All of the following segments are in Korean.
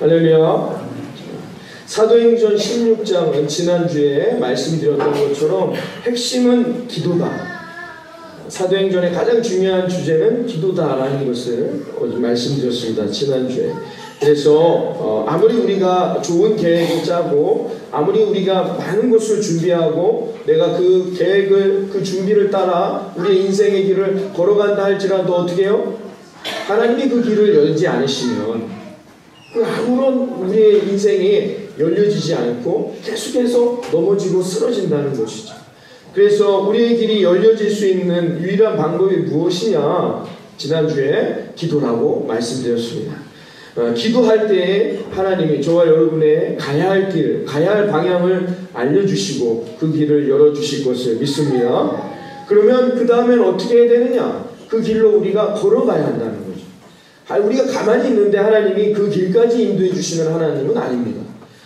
할렐루야. 사도행전 16장은 지난주에 말씀드렸던 것처럼 핵심은 기도다. 사도행전의 가장 중요한 주제는 기도다라는 것을 말씀드렸습니다. 지난주에. 그래서 아무리 우리가 좋은 계획을 짜고 아무리 우리가 많은 것을 준비하고 내가 그 계획을 그 준비를 따라 우리의 인생의 길을 걸어간다 할지라도 어떻게 해요? 하나님이 그 길을 열지 않으시면 아무런 우리의 인생이 열려지지 않고 계속해서 넘어지고 쓰러진다는 것이죠. 그래서 우리의 길이 열려질 수 있는 유일한 방법이 무엇이냐? 지난주에 기도라고 말씀드렸습니다. 기도할 때에 하나님이 저와 여러분의 가야 할 길, 가야 할 방향을 알려주시고 그 길을 열어주실 것을 믿습니다. 그러면 그 다음엔 어떻게 해야 되느냐? 그 길로 우리가 걸어가야 한다는 거죠. 우리가 가만히 있는데 하나님이 그 길까지 인도해 주시는 하나님은 아닙니다.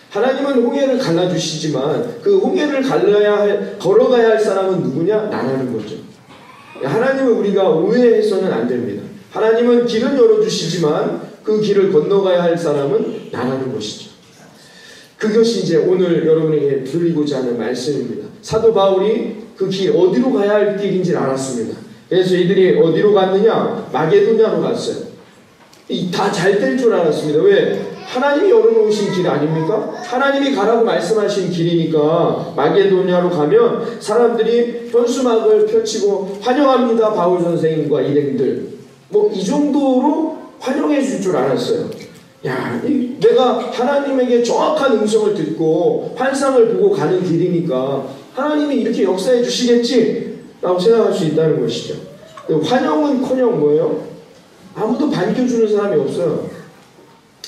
하나님은 홍해를 갈라주시지만 그 홍해를 걸어가야 할 사람은 누구냐? 나라는 거죠. 하나님은 우리가 오해해서는 안 됩니다. 하나님은 길은 열어주시지만 그 길을 건너가야 할 사람은 나라는 것이죠. 그것이 이제 오늘 여러분에게 드리고자 하는 말씀입니다. 사도 바울이 그 길, 어디로 가야 할 길인지를 알았습니다. 그래서 이들이 어디로 갔느냐? 마게도냐로 갔어요. 다 잘 될 줄 알았습니다. 왜? 하나님이 열어놓으신 길 아닙니까? 하나님이 가라고 말씀하신 길이니까 마게도냐로 가면 사람들이 현수막을 펼치고 환영합니다 바울 선생님과 일행들, 뭐 이 정도로 환영해 줄 줄 알았어요. 야, 내가 하나님에게 정확한 음성을 듣고 환상을 보고 가는 길이니까 하나님이 이렇게 역사해 주시겠지 라고 생각할 수 있다는 것이죠. 환영은커녕 뭐예요? 아무도 반겨주는 사람이 없어요.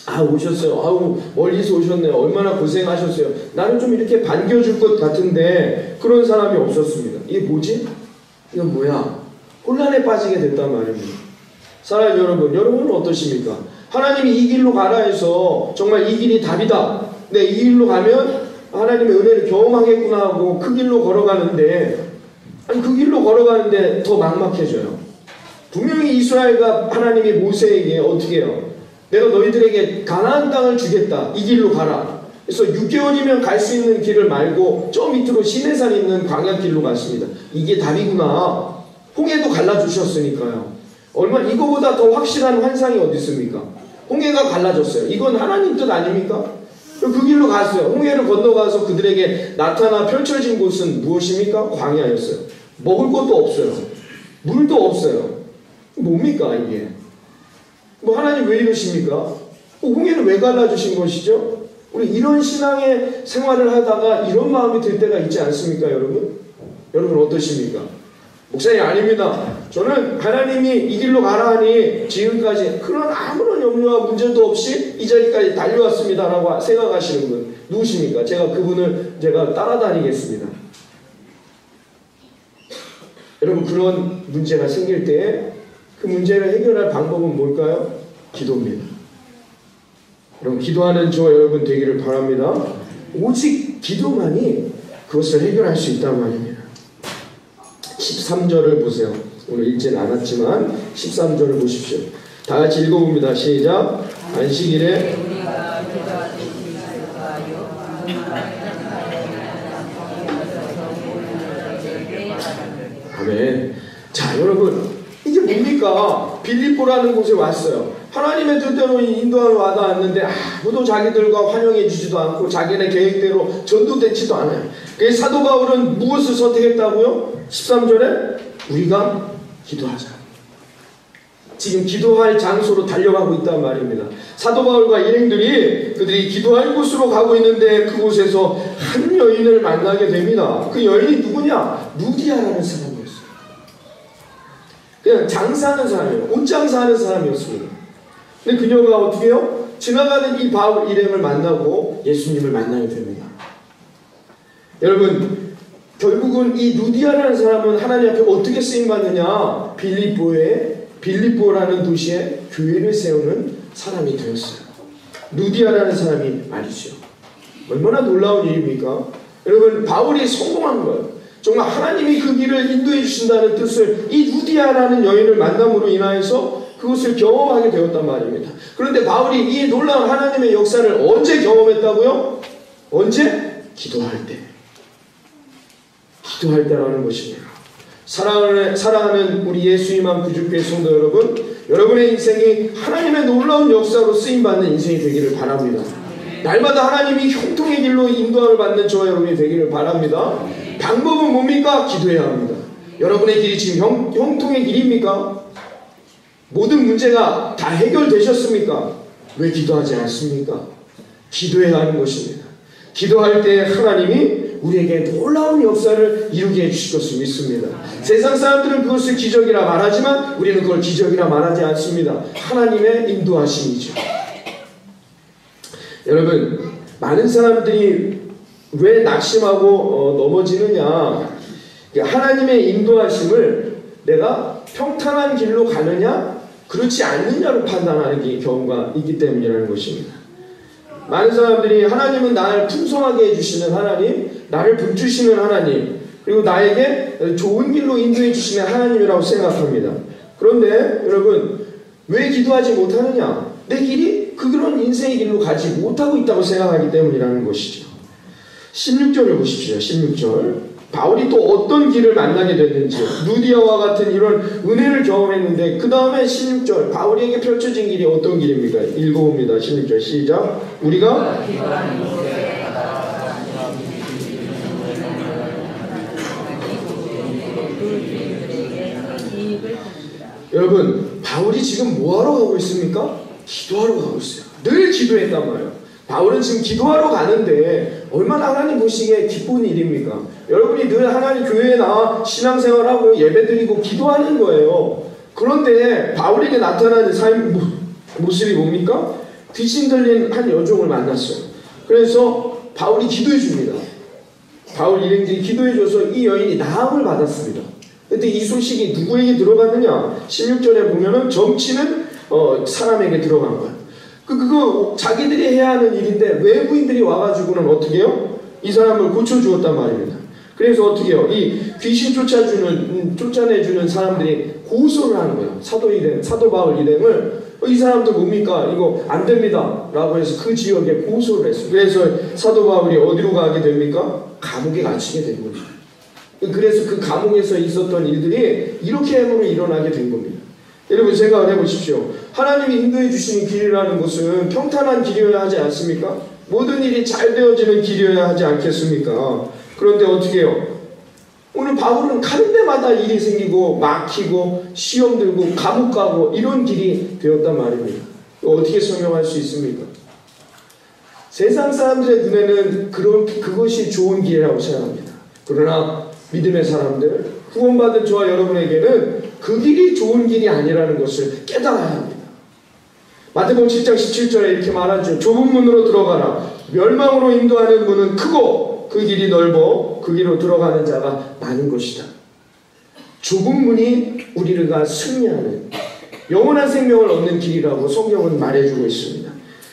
아, 오셨어요. 아우, 멀리서 오셨네요. 얼마나 고생하셨어요. 나는 좀 이렇게 반겨줄 것 같은데 그런 사람이 없었습니다. 이게 뭐지? 이건 뭐야? 혼란에 빠지게 됐단 말입니다. 사랑하는 여러분, 여러분은 어떠십니까? 하나님이 이 길로 가라 해서 정말 이 길이 답이다. 네, 이 길로 가면 하나님의 은혜를 경험하겠구나 하고 그 길로 걸어가는데, 아니 그 길로 걸어가는데 더 막막해져요. 분명히 이스라엘과 하나님이 모세에게 어떻게 해요? 내가 너희들에게 가나안 땅을 주겠다. 이 길로 가라. 그래서 6개월이면 갈 수 있는 길을 말고 저 밑으로 시내산 있는 광야길로 갔습니다. 이게 답이구나. 홍해도 갈라주셨으니까요. 이거보다 더 확실한 환상이 어디 있습니까? 홍해가 갈라졌어요. 이건 하나님 뜻 아닙니까? 그 길로 갔어요. 홍해를 건너가서 그들에게 나타나 펼쳐진 곳은 무엇입니까? 광야였어요. 먹을 것도 없어요. 물도 없어요. 뭡니까 이게? 뭐 하나님 왜 이러십니까? 홍해는 왜 갈라주신 것이죠? 우리 이런 신앙의 생활을 하다가 이런 마음이 들 때가 있지 않습니까, 여러분? 여러분 어떠십니까? 목사님 아닙니다. 저는 하나님이 이 길로 가라 하니 지금까지 그런 아무런 염려와 문제도 없이 이 자리까지 달려왔습니다 라고 생각하시는 분 누구십니까? 제가 따라다니겠습니다. 여러분, 그런 문제가 생길 때 그 문제를 해결할 방법은 뭘까요? 기도입니다. 여러분, 기도하는 저와 여러분 되기를 바랍니다. 오직 기도만이 그것을 해결할 수 있단 말입니다. 13절을 보세요. 오늘 읽진 않았지만 13절을 보십시오. 다 같이 읽어봅니다. 시작. 안식일에 아멘. 자, 여러분, 이게 뭡니까? 빌립보라는 곳에 왔어요. 하나님의 뜻대로 인도하러 와닿았는데 아무도 자기들과 환영해 주지도 않고 자기네 계획대로 전도되지도 않아요. 그래서 사도 바울은 무엇을 선택했다고요? 13절에 우리가 기도하자. 지금 기도할 장소로 달려가고 있단 말입니다. 사도 바울과 일행들이 그들이 기도할 곳으로 가고 있는데 그곳에서 한 여인을 만나게 됩니다. 그 여인이 누구냐? 루디아라는 사람이었어요. 그냥 장사하는 사람이에요. 옷장사하는 사람이었습니다. 근데 그녀가 어떻게 해요? 지나가는 이 바울 일행을 만나고 예수님을 만나게 됩니다. 여러분, 결국은 이 루디아라는 사람은 하나님 앞에 어떻게 쓰임받느냐? 빌립보라는 도시에 교회를 세우는 사람이 되었어요. 루디아라는 사람이 말이죠. 얼마나 놀라운 일입니까? 여러분, 바울이 성공한 거예요. 정말 하나님이 그 길을 인도해 주신다는 뜻을 이 루디아라는 여인을 만남으로 인하여서 그것을 경험하게 되었단 말입니다. 그런데 바울이 이 놀라운 하나님의 역사를 언제 경험했다고요? 언제? 기도할 때. 기도할 때라는 것입니다. 사랑하는 우리 예수님만 구주교회 성도 여러분, 여러분의 인생이 하나님의 놀라운 역사로 쓰임받는 인생이 되기를 바랍니다. 날마다 하나님이 형통의 길로 인도함을 받는 저와 여러분이 되기를 바랍니다. 방법은 뭡니까? 기도해야 합니다. 여러분의 길이 지금 형통의 길입니까? 모든 문제가 다 해결되셨습니까? 왜 기도하지 않습니까? 기도해야 하는 것입니다. 기도할 때 하나님이 우리에게 놀라운 역사를 이루게 해주실 것을 믿습니다. 세상 사람들은 그것을 기적이라 말하지만 우리는 그걸 기적이라 말하지 않습니다. 하나님의 인도하심이죠. 여러분, 많은 사람들이 왜 낙심하고 넘어지느냐, 하나님의 인도하심을 내가 평탄한 길로 가느냐 그렇지 않느냐로 판단하는 경우가 있기 때문이라는 것입니다. 많은 사람들이 하나님은 나를 풍성하게 해주시는 하나님, 나를 붙주시는 하나님, 그리고 나에게 좋은 길로 인도해 주시는 하나님이라고 생각합니다. 그런데 여러분, 왜 기도하지 못하느냐? 내 길이 그런 인생의 길로 가지 못하고 있다고 생각하기 때문이라는 것이죠. 16절을 보십시오. 16절. 바울이 또 어떤 길을 만나게 됐는지, 루디아와 같은 이런 은혜를 경험했는데 그 다음에 16절 바울에게 펼쳐진 길이 어떤 길입니까? 읽어봅니다. 16절 시작. 우리가 여러분, 바울이 지금 뭐하러 가고 있습니까? 기도하러 가고 있어요. 늘 기도했단 말이에요. 바울은 지금 기도하러 가는데 얼마나 하나님 보시기에 기쁜 일입니까? 여러분이 늘 하나님 교회에 나와 신앙생활하고 예배드리고 기도하는 거예요. 그런데 바울에게 나타나는 삶 모습이 뭡니까? 귀신 들린 한 여종을 만났어요. 그래서 바울이 기도해 줍니다. 바울 일행들이 기도해 줘서 이 여인이 나음을 받았습니다. 근데 이 소식이 누구에게 들어갔느냐? 16절에 보면은 정치는 사람에게 들어간 거예요. 그거 자기들이 해야 하는 일인데 외부인들이 와가지고는 어떻게 해요? 이 사람을 고쳐주었단 말입니다. 그래서 어떻게 해요? 이 귀신 쫓아내주는 사람들이 고소를 하는 거예요. 사도 바울 일행을 이 사람들 뭡니까? 이거 안 됩니다. 라고 해서 그 지역에 고소를 했어요. 그래서 사도 바울이 어디로 가게 됩니까? 감옥에 갇히게 된 거죠. 그래서 그 감옥에서 있었던 일들이 이렇게 함으로 일어나게 된 겁니다. 여러분 생각을 해보십시오. 하나님이 인도해 주시는 길이라는 것은 평탄한 길이어야 하지 않습니까? 모든 일이 잘 되어지는 길이어야 하지 않겠습니까? 그런데 어떻게 해요? 오늘 바울은 가는 데마다 일이 생기고 막히고 시험 들고 감옥 가고 이런 길이 되었단 말입니다. 어떻게 설명할 수 있습니까? 세상 사람들의 눈에는 그것이 좋은 길이라고 생각합니다. 그러나 믿음의 사람들, 구원받은 저와 여러분에게는 그 길이 좋은 길이 아니라는 것을 깨달아야 합니다. 마태복음 7장 17절에 이렇게 말하죠. 좁은 문으로 들어가라. 멸망으로 인도하는 문은 크고 그 길이 넓어 그 길로 들어가는 자가 많은 것이다. 좁은 문이 우리가 승리하는 영원한 생명을 얻는 길이라고 성경은 말해주고 있습니다.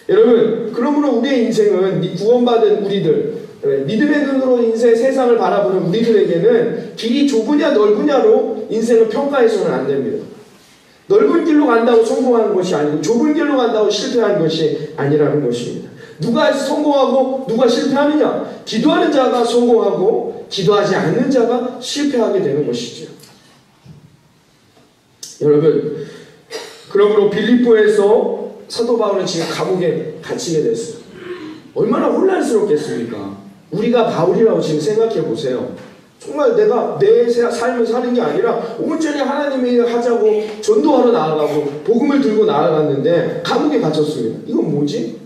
여러분, 그러므로 우리의 인생은 구원받은 우리들, 믿음의 눈으로 인생 세상을 바라보는 우리들에게는 길이 좁으냐 넓으냐로 인생을 평가해서는 안 됩니다. 넓은 길로 간다고 성공하는 것이 아니고 좁은 길로 간다고 실패하는 것이 아니라는 것입니다. 누가 성공하고 누가 실패하느냐? 기도하는 자가 성공하고 기도하지 않는 자가 실패하게 되는 것이죠. 여러분, 그러므로 빌립보에서 사도 바울은 지금 감옥에 갇히게 됐어요. 얼마나 혼란스럽겠습니까? 우리가 바울이라고 지금 생각해 보세요. 정말 내가 내 삶을 사는 게 아니라 온전히 하나님의 하자고 전도하러 나아가고 복음을 들고 나아갔는데 감옥에 갇혔습니다. 이건 뭐지?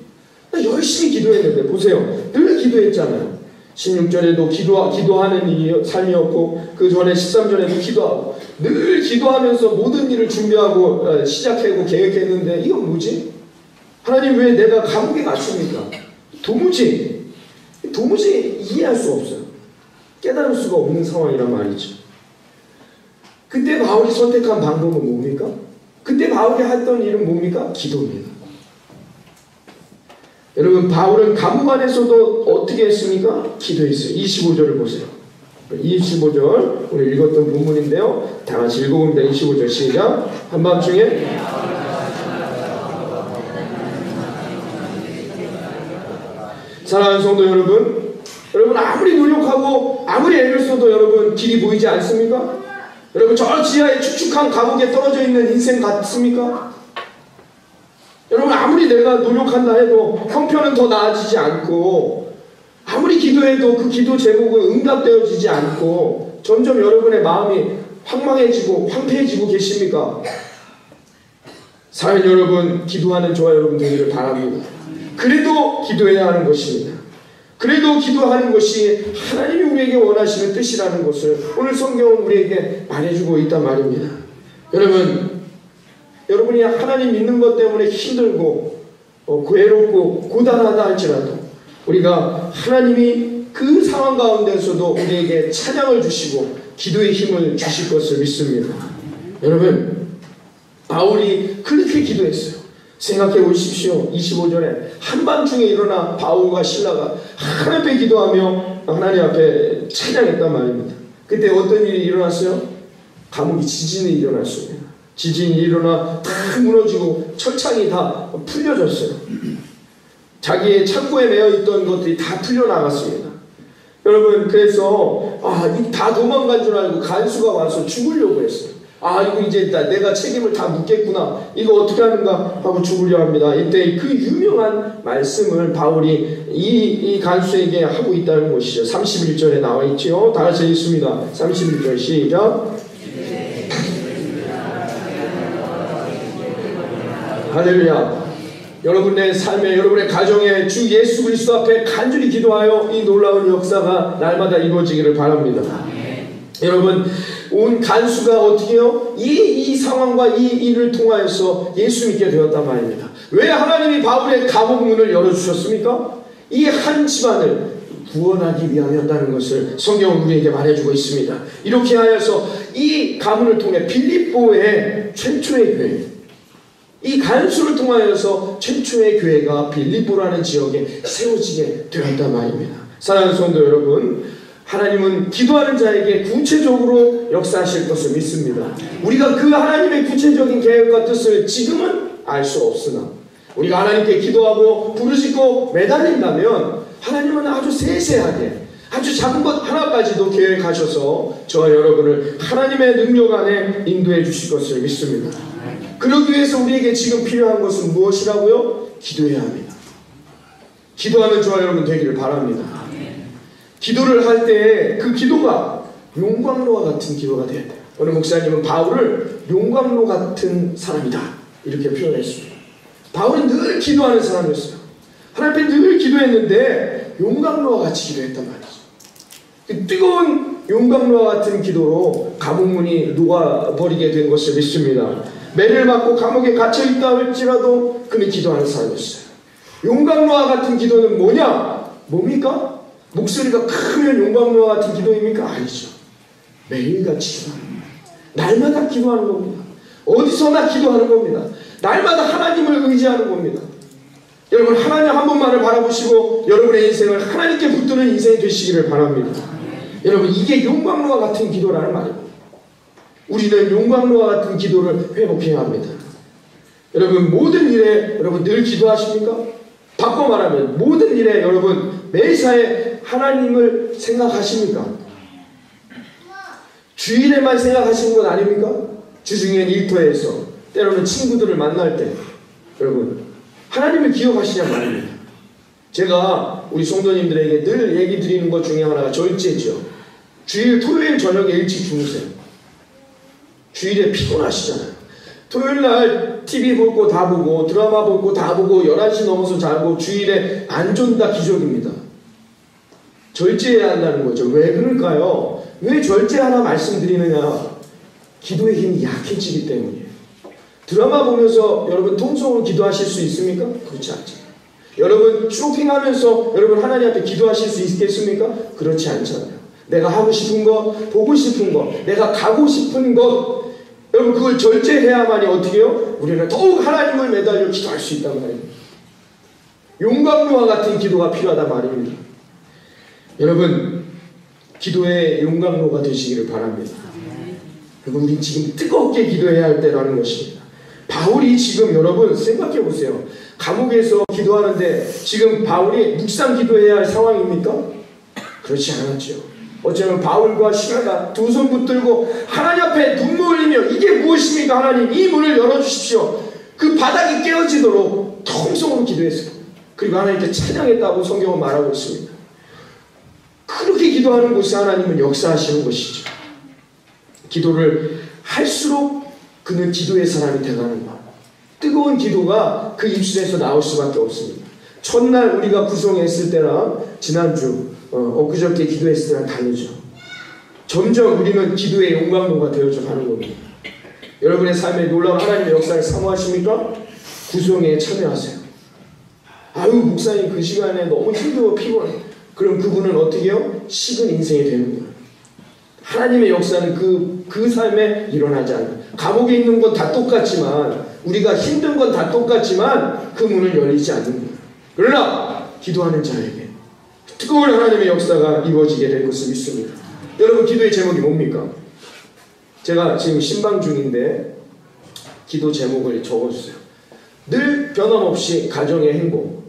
나 열심히 기도했는데 보세요. 늘 기도했잖아요. 16절에도 기도하는 삶이었고 그 전에 13절에도 기도하고 늘 기도하면서 모든 일을 준비하고 시작하고 계획했는데 이건 뭐지? 하나님 왜 내가 감옥에 갇힙니까? 도무지 이해할 수 없어요. 깨달을 수가 없는 상황이란 말이죠. 그때 바울이 선택한 방법은 뭡니까? 그때 바울이 했던 일은 뭡니까? 기도입니다. 여러분, 바울은 감옥 안에서도 어떻게 했습니까? 기도했어요. 25절을 보세요. 25절 오늘 읽었던 본문인데요. 다 같이 읽어봅니다. 25절 시작. 한밤중에 사랑하는 성도 여러분, 여러분 아무리 노력하고 아무리 애를 써도 여러분 길이 보이지 않습니까? 여러분 저 지하에 축축한 감옥에 떨어져 있는 인생 같습니까? 여러분 아무리 내가 노력한다 해도 형편은 더 나아지지 않고, 아무리 기도해도 그 기도 제목은 응답되어지지 않고, 점점 여러분의 마음이 황망해지고 황폐해지고 계십니까? 사연 여러분, 기도하는 저와 여러분 되기를 바랍니다. 그래도 기도해야 하는 것입니다. 그래도 기도하는 것이 하나님이 우리에게 원하시는 뜻이라는 것을 오늘 성경은 우리에게 말해주고 있단 말입니다. 여러분이 하나님 믿는 것 때문에 힘들고 괴롭고 고단하다 할지라도 우리가 하나님이 그 상황 가운데서도 우리에게 찬양을 주시고 기도의 힘을 주실 것을 믿습니다. 여러분, 바울이 그렇게 기도했어요. 생각해 보십시오. 25절에 한밤중에 일어나 바울과 실라가 하나님 앞에 기도하며 하나님 앞에 찬양했단 말입니다. 그때 어떤 일이 일어났어요? 감옥이 지진이 일어났습니다. 지진이 일어나 다 무너지고 철창이 다 풀려졌어요. 자기의 창고에 매어있던 것들이 다 풀려나갔습니다. 여러분, 그래서 다 도망간 줄 알고 간수가 와서 죽으려고 했어요. 이거 이제 내가 책임을 다 묻겠구나, 이거 어떻게 하는가 하고 죽으려 합니다. 이때 그 유명한 말씀을 바울이 이 간수에게 하고 있다는 것이죠. 31절에 나와 있죠. 다 같이 읽습니다. 31절 시작. 할렐루야. 여러분의 삶에, 여러분의 가정에 주 예수 그리스도 앞에 간절히 기도하여 이 놀라운 역사가 날마다 이루어지기를 바랍니다. 여러분, 온 간수가 어떻게 해요? 이 상황과 이 일을 통하여서 예수 믿게 되었단 말입니다. 왜 하나님이 바울의 감옥 문을 열어주셨습니까? 이 한 집안을 구원하기 위함이었다는 것을 성경은 우리에게 말해주고 있습니다. 이렇게 하여서 이 가문을 통해 빌립보의 최초의 교회, 이 간수를 통하여서 최초의 교회가 빌립보라는 지역에 세워지게 되었단 말입니다. 사랑하는 성도 여러분, 하나님은 기도하는 자에게 구체적으로 역사하실 것을 믿습니다. 우리가 그 하나님의 구체적인 계획과 뜻을 지금은 알 수 없으나 우리가 하나님께 기도하고 부르짖고 매달린다면 하나님은 아주 세세하게, 아주 작은 것 하나까지도 계획하셔서 저와 여러분을 하나님의 능력 안에 인도해 주실 것을 믿습니다. 그러기 위해서 우리에게 지금 필요한 것은 무엇이라고요? 기도해야 합니다. 기도하는 저와 여러분 되기를 바랍니다. 기도를 할 때 그 기도가 용광로와 같은 기도가 돼야 돼요. 오늘 목사님은 바울을 용광로 같은 사람이다 이렇게 표현했습니다. 바울은 늘 기도하는 사람이었어요. 하나님 앞에 늘 기도했는데 용광로와 같이 기도했단 말이죠. 그 뜨거운 용광로와 같은 기도로 감옥문이 녹아버리게 된 것을 믿습니다. 매를 맞고 감옥에 갇혀있다 할지라도 그는 기도하는 사람이었어요. 용광로와 같은 기도는 뭡니까? 목소리가 크면 용광로와 같은 기도입니까? 아니죠. 매일같이 기도하는 겁니다. 날마다 기도하는 겁니다. 어디서나 기도하는 겁니다. 날마다 하나님을 의지하는 겁니다. 여러분, 하나님 한 분만을 바라보시고 여러분의 인생을 하나님께 붙드는 인생이 되시기를 바랍니다. 여러분, 이게 용광로와 같은 기도라는 말입니다. 우리는 용광로와 같은 기도를 회복해야 합니다. 여러분, 모든 일에 여러분 늘 기도하십니까? 바꿔 말하면 모든 일에 여러분 매사에 하나님을 생각하십니까? 주일에만 생각하시는 건 아닙니까? 주중엔 일터에서, 때로는 친구들을 만날 때 여러분 하나님을 기억하시냐 말입니다. 제가 우리 성도님들에게 늘 얘기 드리는 것 중에 하나가 절제죠. 토요일 저녁에 일찍 주무세요. 주일에 피곤하시잖아요. 토요일날 TV 볼 거 다 보고 드라마 볼 거 다 보고 11시 넘어서 자고 주일에 안 존다 기적입니다. 절제해야 한다는 거죠. 왜 그럴까요? 왜 절제하라 말씀드리느냐? 기도의 힘이 약해지기 때문이에요. 드라마 보면서 여러분 통성으로 기도하실 수 있습니까? 그렇지 않잖아요. 여러분 쇼핑하면서 여러분 하나님 앞에 기도하실 수 있겠습니까? 그렇지 않잖아요. 내가 하고 싶은 것, 보고 싶은 것, 내가 가고 싶은 것, 여러분 그걸 절제해야만이 어떻게 해요? 우리는 더욱 하나님을 매달려 기도할 수 있단 말입니다. 용광로와 같은 기도가 필요하단 말입니다. 여러분, 기도의 용광로가 되시기를 바랍니다. 여러분, 우리 지금 뜨겁게 기도해야 할 때라는 것입니다. 바울이 지금 여러분 생각해 보세요. 감옥에서 기도하는데 지금 바울이 묵상 기도해야 할 상황입니까? 그렇지 않았죠. 어쩌면 바울과 시라가 두 손 붙들고 하나님 앞에 눈물 흘리며 이게 무엇입니까? 하나님 이 문을 열어주십시오. 그 바닥이 깨어지도록 통성으로 기도했어요. 그리고 하나님께 찬양했다고 성경은 말하고 있습니다. 그렇게 기도하는 곳에 하나님은 역사하시는 것이죠. 기도를 할수록 그는 기도의 사람이 되가는 것. 뜨거운 기도가 그 입술에서 나올 수밖에 없습니다. 첫날 우리가 구성했을 때랑 지난주 엊그저께 기도했을 때랑 다르죠. 점점 우리는 기도의 용광로가 되어져 가는 겁니다. 여러분의 삶에 놀라운 하나님의 역사를 사모하십니까? 구성에 참여하세요. 아유 목사님 그 시간에 너무 힘들고 피곤해. 그럼 그분은 어떻게 해요? 식은 인생이 되는 거예요. 하나님의 역사는 그 삶에 일어나지 않아요. 감옥에 있는 건 다 똑같지만 우리가 힘든 건 다 똑같지만 그 문을 열리지 않는 거예요. 그러나 기도하는 자에게 뜨거운 하나님의 역사가 이루어지게 될 것을 믿습니다. 여러분 기도의 제목이 뭡니까? 제가 지금 신방 중인데 기도 제목을 적어주세요. 늘 변함없이 가정의 행복.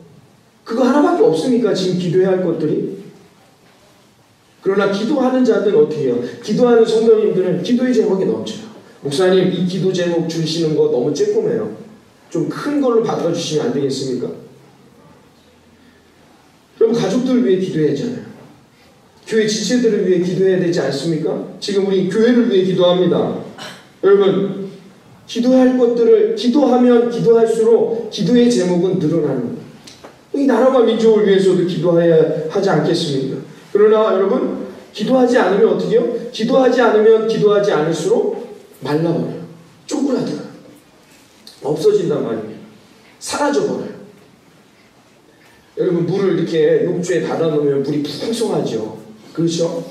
그거 하나밖에 없으니까 지금 기도해야 할 것들이. 그러나 기도하는 자들은 어떻게 해요? 기도하는 성도님들은 기도의 제목이 넘쳐요. 목사님 이 기도 제목 주시는 거 너무 쬐끔해요. 좀 큰 걸로 바꿔주시면 안 되겠습니까? 그럼 가족들을 위해 기도해야 하잖아요. 교회 지체들을 위해 기도해야 되지 않습니까? 지금 우리 교회를 위해 기도합니다. 여러분 기도할 것들을 기도하면 기도할수록 기도의 제목은 늘어나는 거예요. 이 나라와 민족을 위해서도 기도해야 하지 않겠습니까? 그러나 여러분 기도하지 않으면 어떻게 해요? 기도하지 않으면 기도하지 않을수록 말라버려요. 쪼그라들어요. 없어진단 말이에요. 사라져버려요. 여러분 물을 이렇게 욕조에 닫아놓으면 물이 풍성하죠. 그렇죠?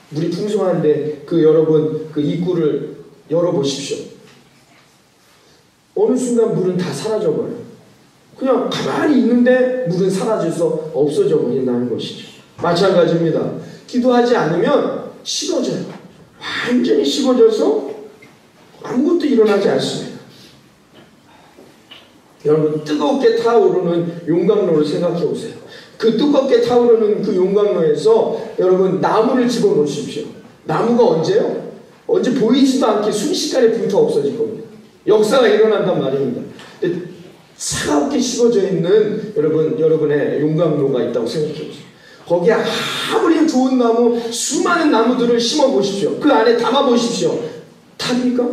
물이 풍성한데 여러분 그 입구를 열어보십시오. 어느 순간 물은 다 사라져버려요. 그냥 가만히 있는데 물은 사라져서 없어져 버린다는 것이죠. 마찬가지입니다. 기도하지 않으면 식어져요. 완전히 식어져서 아무것도 일어나지 않습니다. 여러분 뜨겁게 타오르는 용광로를 생각해 보세요. 그 뜨겁게 타오르는 그 용광로에서 여러분 나무를 집어넣으십시오. 나무가 언제요? 언제 보이지도 않게 순식간에 불타 없어질 겁니다. 역사가 일어난단 말입니다. 차갑게 식어져 있는 여러분의 용광로가 있다고 생각해 보세요. 거기에 아무리 좋은 나무, 수많은 나무들을 심어 보십시오. 그 안에 담아 보십시오. 탑니까?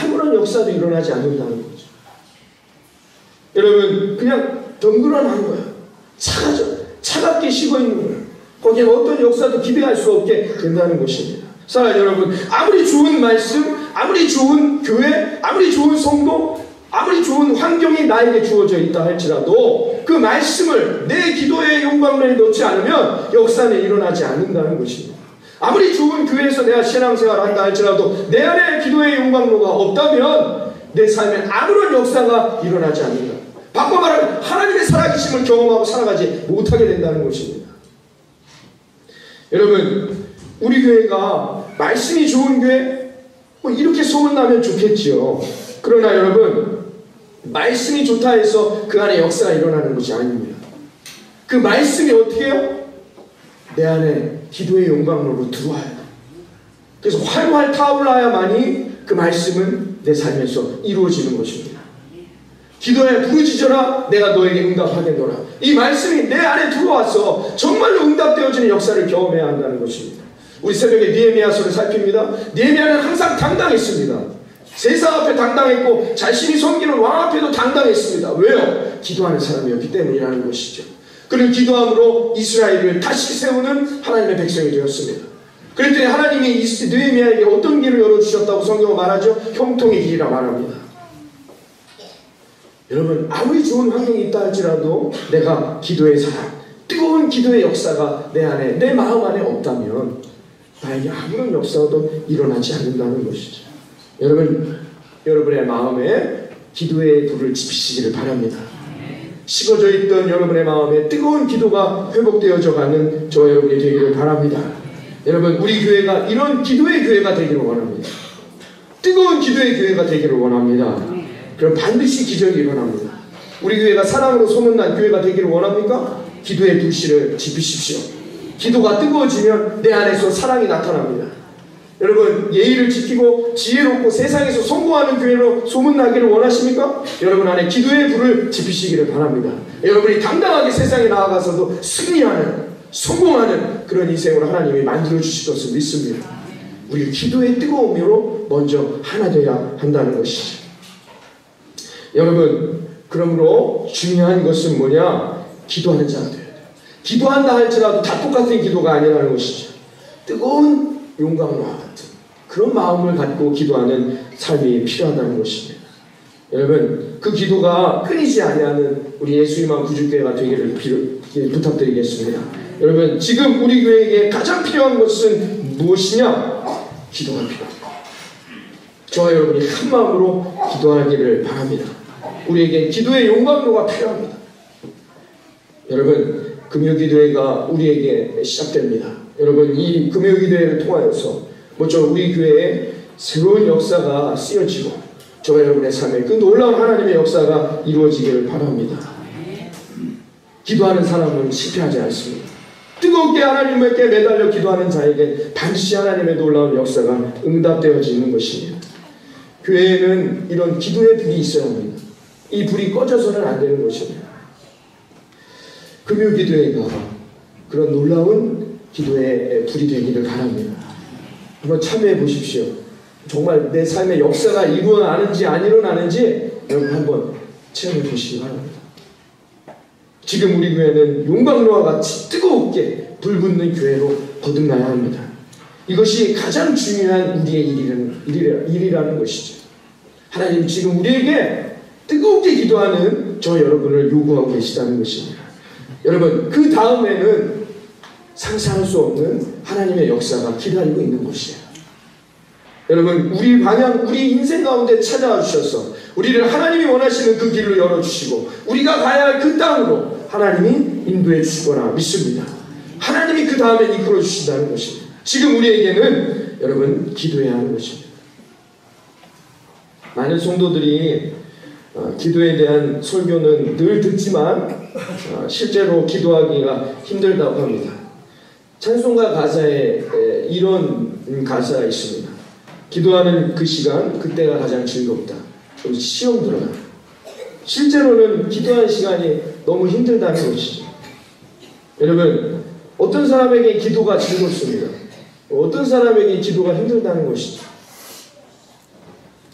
아무런 역사도 일어나지 않는다는 거죠. 여러분 그냥 덩그러난 거예요. 차갑게 식어 있는 거예요. 거기에 어떤 역사도 기대할 수 없게 된다는 것입니다. 사랑하는 여러분, 아무리 좋은 말씀, 아무리 좋은 교회, 아무리 좋은 성도, 아무리 좋은 환경이 나에게 주어져 있다 할지라도 그 말씀을 내 기도의 용광로에 넣지 않으면 역사는 일어나지 않는다는 것입니다. 아무리 좋은 교회에서 내가 신앙생활을 한다 할지라도 내 안에 기도의 용광로가 없다면 내 삶에 아무런 역사가 일어나지 않는다. 바꿔 말하면 하나님의 살아계심을 경험하고 살아가지 못하게 된다는 것입니다. 여러분 우리 교회가 말씀이 좋은 교회 이렇게 소문나면 좋겠지요. 그러나 여러분 말씀이 좋다 해서 그 안에 역사가 일어나는 것이 아닙니다. 그 말씀이 어떻게 해요? 내 안에 기도의 용광로로 들어와요. 그래서 활활 타올라야만이 그 말씀은 내 삶에서 이루어지는 것입니다. 기도에 부르짖어라 내가 너에게 응답하겠노라. 이 말씀이 내 안에 들어와서 정말로 응답되어지는 역사를 경험해야 한다는 것입니다. 우리 새벽에 느헤미야서를 살핍니다. 느헤미야는 항상 당당했습니다. 세상 앞에 당당했고 자신이 섬기는 왕 앞에도 당당했습니다. 왜요? 기도하는 사람이었기 때문이라는 것이죠. 그는 기도함으로 이스라엘을 다시 세우는 하나님의 백성이 되었습니다. 그랬더니 하나님이 느헤미야에게 어떤 길을 열어주셨다고 성경은 말하죠? 형통의 길이라 말합니다. 여러분 아무리 좋은 환경이 있다 할지라도 내가 기도의 사람, 뜨거운 기도의 역사가 내 안에, 내 마음 안에 없다면 나에게 아무런 역사도 일어나지 않는다는 것이죠. 여러분의 마음에 기도의 불을 지피시기를 바랍니다. 식어져 있던 여러분의 마음에 뜨거운 기도가 회복되어져 가는 저 여러분이 되기를 바랍니다. 여러분 우리 교회가 이런 기도의 교회가 되기를 원합니다. 뜨거운 기도의 교회가 되기를 원합니다. 그럼 반드시 기적이 일어납니다. 우리 교회가 사랑으로 소문난 교회가 되기를 원합니까? 기도의 불씨를 지피십시오. 기도가 뜨거워지면 내 안에서 사랑이 나타납니다. 여러분, 예의를 지키고 지혜롭고 세상에서 성공하는 교회로 소문나기를 원하십니까? 여러분 안에 기도의 불을 지피시기를 바랍니다. 여러분이 당당하게 세상에 나아가서도 승리하는, 성공하는 그런 인생으로 하나님이 만들어주실 것을 믿습니다. 우리 기도의 뜨거움으로 먼저 하나 되어야 한다는 것이죠. 여러분, 그러므로 중요한 것은 뭐냐? 기도하는 자가 되어야 돼요. 기도한다 할지라도 다 똑같은 기도가 아니라는 것이죠. 뜨거운 용광로와 같은 그런 마음을 갖고 기도하는 삶이 필요하다는 것입니다. 여러분, 그 기도가 끊이지 아니하는 우리 예수님만 구주교회가 되기를 부탁드리겠습니다. 여러분, 지금 우리 교회에게 가장 필요한 것은 무엇이냐? 기도가 필요합니다. 저와 여러분이 한 마음으로 기도하기를 바랍니다. 우리에게 기도의 용광로가 필요합니다. 여러분, 금요기도회가 우리에게 시작됩니다. 여러분, 이 금요기도회를 통하여서 먼저 우리 교회에 새로운 역사가 쓰여지고 저와 여러분의 삶에 그 놀라운 하나님의 역사가 이루어지기를 바랍니다. 기도하는 사람은 실패하지 않습니다. 뜨겁게 하나님께 매달려 기도하는 자에게 반드시 하나님의 놀라운 역사가 응답되어지는 것입니다. 교회에는 이런 기도의 불이 있어야 합니다. 이 불이 꺼져서는 안 되는 것입니다. 금요기도회가 그런 놀라운 기도의 불이 되기를 바랍니다. 한번 참여해 보십시오. 정말 내 삶의 역사가 일어나는지 안 일어나는지 여러분 한번 체험해 보시기 바랍니다. 지금 우리 교회는 용광로와 같이 뜨겁게 불붙는 교회로 거듭나야 합니다. 이것이 가장 중요한 우리의 일이라는 것이죠. 하나님 지금 우리에게 뜨겁게 기도하는 저 여러분을 요구하고 계시다는 것입니다. 여러분, 그 다음에는 상상할 수 없는 하나님의 역사가 기다리고 있는 것이에요. 여러분, 우리 방향, 우리 인생 가운데 찾아와 주셔서 우리를 하나님이 원하시는 그 길로 열어주시고 우리가 가야 할 그 땅으로 하나님이 인도해 주실 거라 믿습니다. 하나님이 그 다음에 이끌어 주신다는 것입니다. 지금 우리에게는 여러분 기도해야 하는 것입니다. 많은 성도들이 기도에 대한 설교는 늘 듣지만 실제로 기도하기가 힘들다고 합니다. 찬송가 가사에 이런 가사가 있습니다. 기도하는 그 시간, 그때가 가장 즐겁다. 시험 들어가. 실제로는 기도하는 시간이 너무 힘들다는 것이죠. 여러분, 어떤 사람에게 기도가 즐겁습니다. 어떤 사람에게 기도가 힘들다는 것이죠.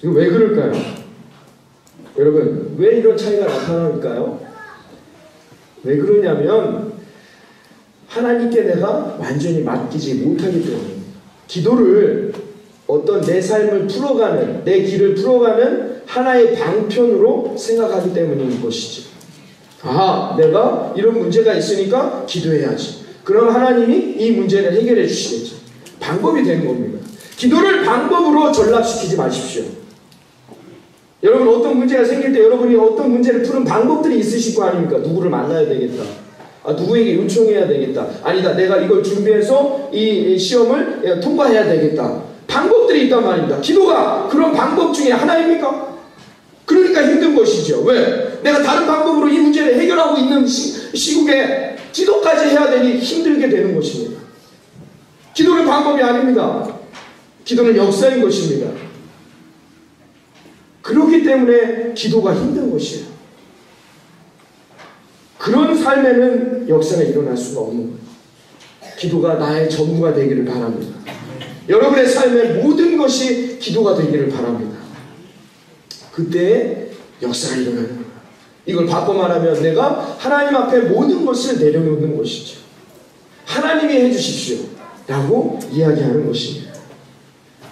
이거 왜 그럴까요? 여러분, 왜 이런 차이가 나타날까요? 왜 그러냐면 하나님께 내가 완전히 맡기지 못하기 때문입니다. 기도를 어떤 내 삶을 풀어가는, 내 길을 풀어가는 하나의 방편으로 생각하기 때문인 것이지. 아, 내가 이런 문제가 있으니까 기도해야지. 그럼 하나님이 이 문제를 해결해 주시겠죠. 방법이 되는 겁니다. 기도를 방법으로 전락시키지 마십시오. 여러분, 어떤 문제가 생길 때 여러분이 어떤 문제를 푸는 방법들이 있으실 거 아닙니까? 누구를 만나야 되겠다. 누구에게 요청해야 되겠다. 아니다, 내가 이걸 준비해서 이 시험을 통과해야 되겠다. 방법들이 있단 말입니다. 기도가 그런 방법 중에 하나입니까? 그러니까 힘든 것이죠. 왜? 내가 다른 방법으로 이 문제를 해결하고 있는 시국에 기도까지 해야 되니 힘들게 되는 것입니다. 기도는 방법이 아닙니다. 기도는 역사인 것입니다. 그렇기 때문에 기도가 힘든 것이에요. 그런 삶에는 역사가 일어날 수가 없는 거예요. 기도가 나의 전부가 되기를 바랍니다. 여러분의 삶의 모든 것이 기도가 되기를 바랍니다. 그때 역사가 일어나는 거예요. 이걸 바꿔 말하면 내가 하나님 앞에 모든 것을 내려놓는 것이죠. 하나님이 해주십시오 라고 이야기하는 것입니다.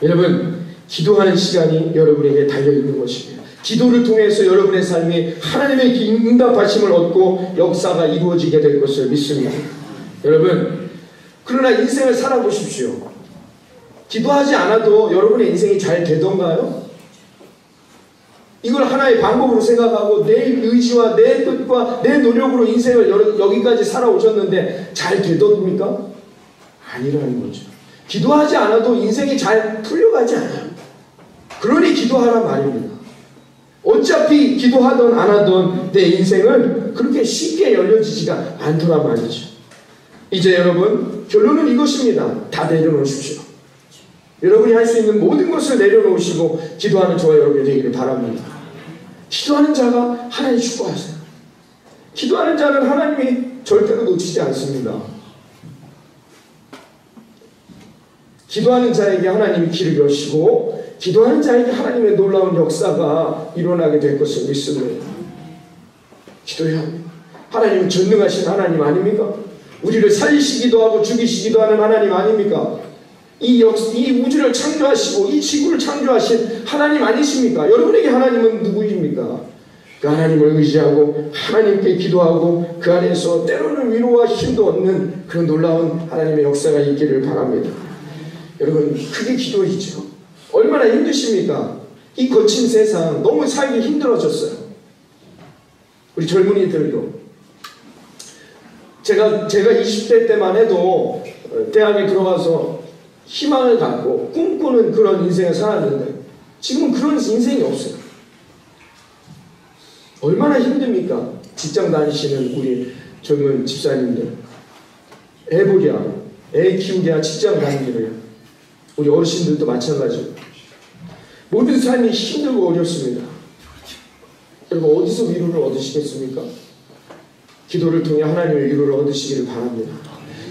여러분, 기도하는 시간이 여러분에게 달려있는 것입니다. 기도를 통해서 여러분의 삶이 하나님의 응답하심을 얻고 역사가 이루어지게 될 것을 믿습니다. 여러분, 그러나 인생을 살아보십시오. 기도하지 않아도 여러분의 인생이 잘 되던가요? 이걸 하나의 방법으로 생각하고 내 의지와 내 뜻과 내 노력으로 인생을 여기까지 살아오셨는데 잘 되던입니까? 아니라는 거죠. 기도하지 않아도 인생이 잘 풀려가지 않아요. 그러니 기도하라 말입니다. 어차피 기도하던 안 하던 내 인생은 그렇게 쉽게 열려지지가 않더라 말이죠. 이제 여러분, 결론은 이것입니다. 다 내려놓으십시오. 여러분이 할 수 있는 모든 것을 내려놓으시고 기도하는 저와 여러분이 되기를 바랍니다. 기도하는 자가 하나님 축복하세요. 기도하는 자는 하나님이 절대로 놓치지 않습니다. 기도하는 자에게 하나님이 길을 여시고 기도하는 자에게 하나님의 놀라운 역사가 일어나게 될 것을 믿습니다. 기도해야 합니다. 하나님은 전능하신 하나님 아닙니까? 우리를 살리시기도 하고 죽이시기도 하는 하나님 아닙니까? 이 우주를 창조하시고 이 지구를 창조하신 하나님 아니십니까? 여러분에게 하나님은 누구입니까? 그 하나님을 의지하고 하나님께 기도하고 그 안에서 때로는 위로와 힘도 얻는 그런 놀라운 하나님의 역사가 있기를 바랍니다. 여러분, 그게 기도이죠. 얼마나 힘드십니까? 이 거친 세상 너무 살기 힘들어졌어요. 우리 젊은이들도. 제가 20대 때만 해도 대학에 들어가서 희망을 갖고 꿈꾸는 그런 인생을 살았는데 지금은 그런 인생이 없어요. 얼마나 힘듭니까? 직장 다니시는 우리 젊은 집사님들. 애 보랴, 애 키우랴, 직장 다니랴. 우리 어르신들도 마찬가지고. 모든 삶이 힘들고 어렵습니다. 여러분, 어디서 위로를 얻으시겠습니까? 기도를 통해 하나님의 위로를 얻으시기를 바랍니다.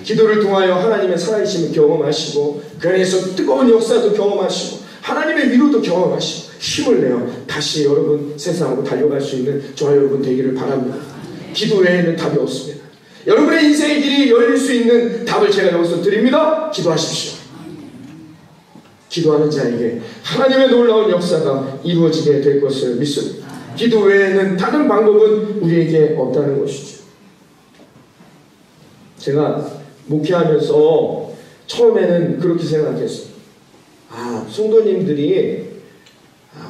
기도를 통하여 하나님의 살아계심을 경험하시고 그 안에서 뜨거운 역사도 경험하시고 하나님의 위로도 경험하시고 힘을 내어 다시 여러분 세상으로 달려갈 수 있는 저와 여러분 되기를 바랍니다. 기도 외에는 답이 없습니다. 여러분의 인생의 길이 열릴 수 있는 답을 제가 여기서 드립니다. 기도하십시오. 기도하는 자에게 하나님의 놀라운 역사가 이루어지게 될 것을 믿습니다. 기도 외에는 다른 방법은 우리에게 없다는 것이죠. 제가 목회하면서 처음에는 그렇게 생각했어요. 성도님들이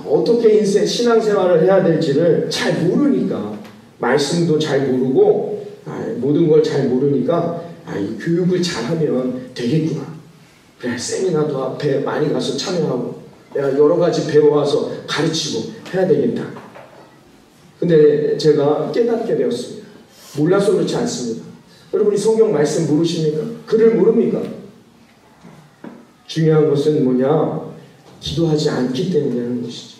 어떻게 인생 신앙생활을 해야 될지를 잘 모르니까, 말씀도 잘 모르고 모든 걸 잘 모르니까 이 교육을 잘하면 되겠구나. 그래, 세미나도 앞에 많이 가서 참여하고 내가 여러 가지 배워와서 가르치고 해야 되겠다. 근데 제가 깨닫게 되었습니다. 몰라서 그렇지 않습니다. 여러분이 성경 말씀 모르십니까? 글을 모릅니까? 중요한 것은 뭐냐? 기도하지 않기 때문이라는 것이죠.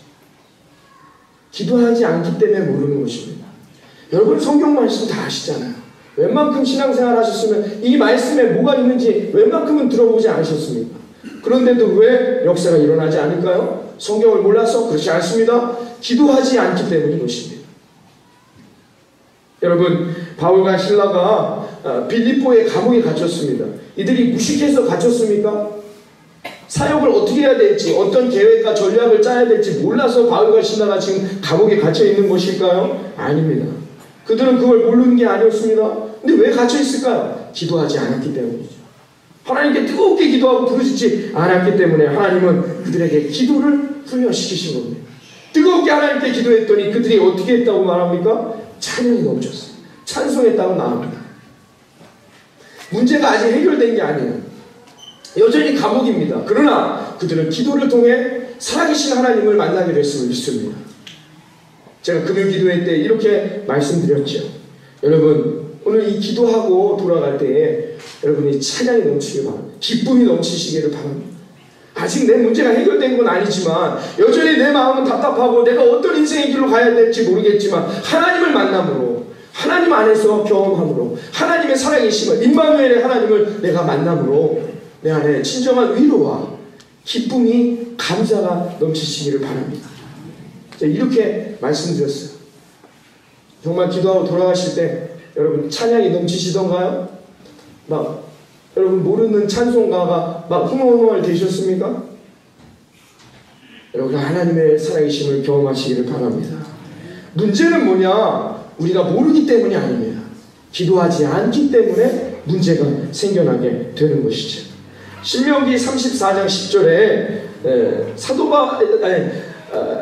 기도하지 않기 때문에 모르는 것입니다. 여러분 성경 말씀 다 아시잖아요. 웬만큼 신앙생활 하셨으면 이 말씀에 뭐가 있는지 웬만큼은 들어보지 않으셨습니까? 그런데도 왜 역사가 일어나지 않을까요? 성경을 몰라서? 그렇지 않습니다. 기도하지 않기 때문인 것입니다. 여러분, 바울과 실라가 빌립보의 감옥에 갇혔습니다. 이들이 무식해서 갇혔습니까? 사역을 어떻게 해야 될지, 어떤 계획과 전략을 짜야 될지 몰라서 바울과 실라가 지금 감옥에 갇혀 있는 것일까요? 아닙니다. 그들은 그걸 모르는 게 아니었습니다. 근데 왜 갇혀 있을까요? 기도하지 않았기 때문이죠. 하나님께 뜨겁게 기도하고 부르짖지 않았기 때문에 하나님은 그들에게 기도를 훈련시키신 겁니다. 뜨겁게 하나님께 기도했더니 그들이 어떻게 했다고 말합니까? 찬양이 넘쳤어요. 찬송했다고 나옵니다. 문제가 아직 해결된 게 아니에요. 여전히 감옥입니다. 그러나 그들은 기도를 통해 살아계신 하나님을 만나게 됐음을 믿습니다. 제가 금요 기도회 때 이렇게 말씀드렸죠. 여러분, 오늘 이 기도하고 돌아갈 때에 여러분이 찬양이 넘치길 바랍니다. 기쁨이 넘치시기를 바랍니다. 아직 내 문제가 해결된 건 아니지만 여전히 내 마음은 답답하고 내가 어떤 인생의 길로 가야 될지 모르겠지만 하나님을 만남으로, 하나님 안에서 경험함으로, 하나님의 살아계심을, 임마누엘의 하나님을 내가 만남으로 내 안에 진정한 위로와 기쁨이, 감사가 넘치시기를 바랍니다. 이렇게 말씀드렸어요. 정말 기도하고 돌아가실 때 여러분 찬양이 넘치시던가요? 막 여러분 모르는 찬송가가 막 흥얼흥얼 되셨습니까? 여러분 하나님의 살아계심을 경험하시기를 바랍니다. 문제는 뭐냐? 우리가 모르기 때문이 아닙니다. 기도하지 않기 때문에 문제가 생겨나게 되는 것이죠. 신명기 34장 10절에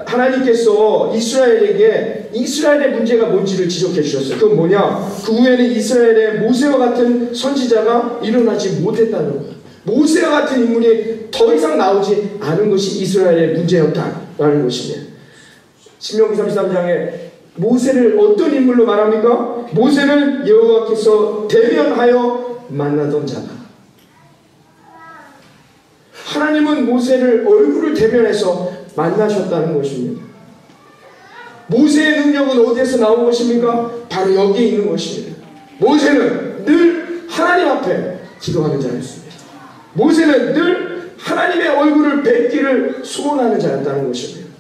하나님께서 이스라엘에게 이스라엘의 문제가 뭔지를 지적해 주셨어요. 그건 뭐냐? 그 후에는 이스라엘의 모세와 같은 선지자가 일어나지 못했다는 거예요. 모세와 같은 인물이 더 이상 나오지 않은 것이 이스라엘의 문제였다. 라는 것입니다. 신명기 33장에 모세를 어떤 인물로 말합니까? 모세는 여호와께서 대면하여 만나던 자다. 하나님은 모세를 얼굴을 대면해서 만나셨다는 것입니다. 모세의 능력은 어디에서 나온 것입니까? 바로 여기에 있는 것입니다. 모세는 늘 하나님 앞에 기도하는 자였습니다. 모세는 늘 하나님의 얼굴을 뵙기를 소원하는 자였다는 것입니다.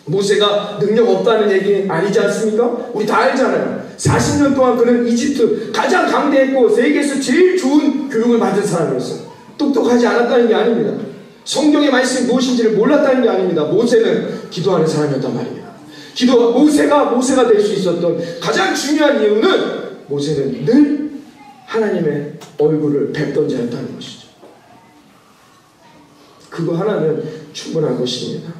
모세가 능력 없다는 얘기 아니지 않습니까? 우리 다 알잖아요. 40년 동안 그는 이집트 가장 강대했고 세계에서 제일 좋은 교육을 받은 사람이었어요. 똑똑하지 않았다는 게 아닙니다. 성경의 말씀이 무엇인지를 몰랐다는 게 아닙니다. 모세는 기도하는 사람이었단 말입니다. 모세가 될 수 있었던 가장 중요한 이유는 모세는 늘 하나님의 얼굴을 뵙던 자였다는 것이죠. 그거 하나는 충분한 것입니다.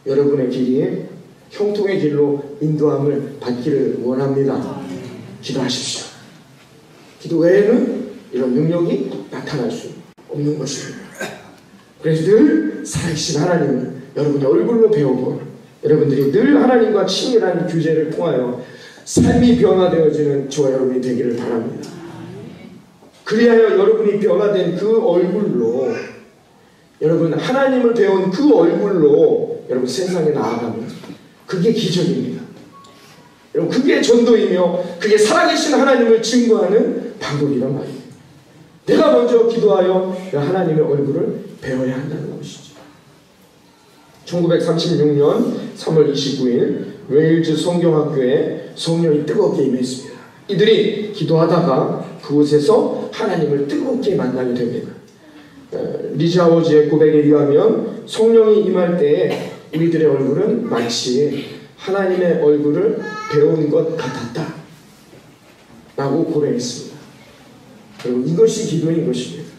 여러분의 길이 형통의 길로 인도함을 받기를 원합니다. 기도하십시오. 기도 외에는 이런 능력이 나타날 수 없는 것입니다. 그래서 늘 살아계신 하나님을 여러분의 얼굴로 배우고 여러분들이 늘 하나님과 친밀한 교제를 통하여 삶이 변화되어지는 저와 여러분이 되기를 바랍니다. 그리하여 여러분이 변화된 그 얼굴로 여러분 하나님을 배운 그 얼굴로 여러분 세상에 나아가면 그게 기적입니다. 여러분 그게 전도이며 그게 살아계신 하나님을 증거하는 방법이란 말이에요. 내가 먼저 기도하여 하나님의 얼굴을 배워야 한다는 것이죠. 1936년 3월 29일 웨일즈 성경학교에 성령이 뜨겁게 임했습니다. 이들이 기도하다가 그곳에서 하나님을 뜨겁게 만나게 됩니다. 리자워즈의 고백에 의하면 성령이 임할 때에 우리들의 얼굴은 마치 하나님의 얼굴을 배운 것 같았다 라고 고백했습니다. 여러분 이것이 기도인 것입니다.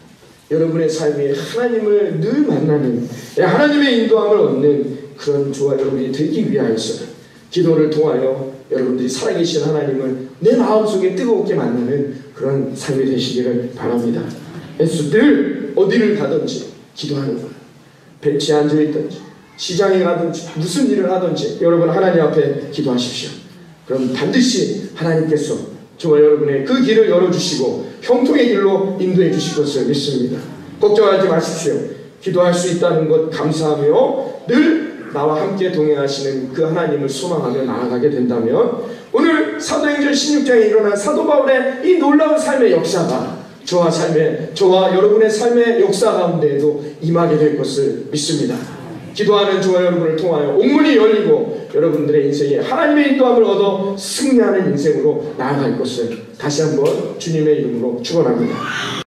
여러분의 삶에 하나님을 늘 만나는 하나님의 인도함을 얻는 그런 저와 여러분이 되기 위하여서 기도를 통하여 여러분들이 살아계신 하나님을 내 마음속에 뜨겁게 만나는 그런 삶이 되시기를 바랍니다. 그래서 늘 어디를 가든지 기도하는 거예요. 벤치에 앉아있든지 시장에 가든지 무슨 일을 하든지 여러분 하나님 앞에 기도하십시오. 그럼 반드시 하나님께서 저와 여러분의 그 길을 열어주시고 형통의 길로 인도해 주실 것을 믿습니다. 걱정하지 마십시오. 기도할 수 있다는 것 감사하며 늘 나와 함께 동행하시는 그 하나님을 소망하며 나아가게 된다면 오늘 사도행전 16장에 일어난 사도 바울의 이 놀라운 삶의 역사가 저와 여러분의 삶의 역사 가운데에도 임하게 될 것을 믿습니다. 기도하는 저와 여러분을 통하여 옥문이 열리고 여러분들의 인생에 하나님의 인도함을 얻어 승리하는 인생으로 나아갈 것을 다시 한번 주님의 이름으로 축원합니다.